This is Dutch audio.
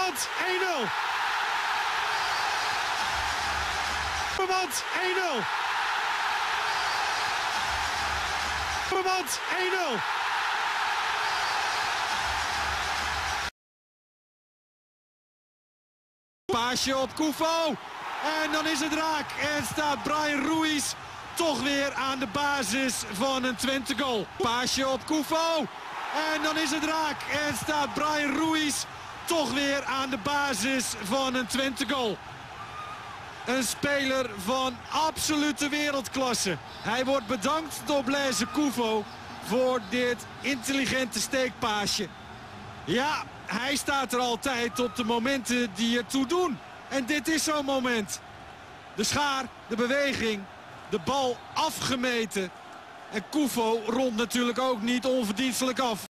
Vermand 1-0. Vermand 1-0. Vermand 1-0. Paasje op Koufo. En dan is het raak. En staat Bryan Ruiz toch weer aan de basis van een Twente goal. Paasje op Koufo. En dan is het raak. En staat Bryan Ruiz toch weer aan de basis van een Twente goal. Een speler van absolute wereldklasse. Hij wordt bedankt door Blaise Koufo voor dit intelligente steekpaasje. Ja, hij staat er altijd op de momenten die ertoe doen. En dit is zo'n moment. De schaar, de beweging, de bal afgemeten. En Koufo rondt natuurlijk ook niet onverdienstelijk af.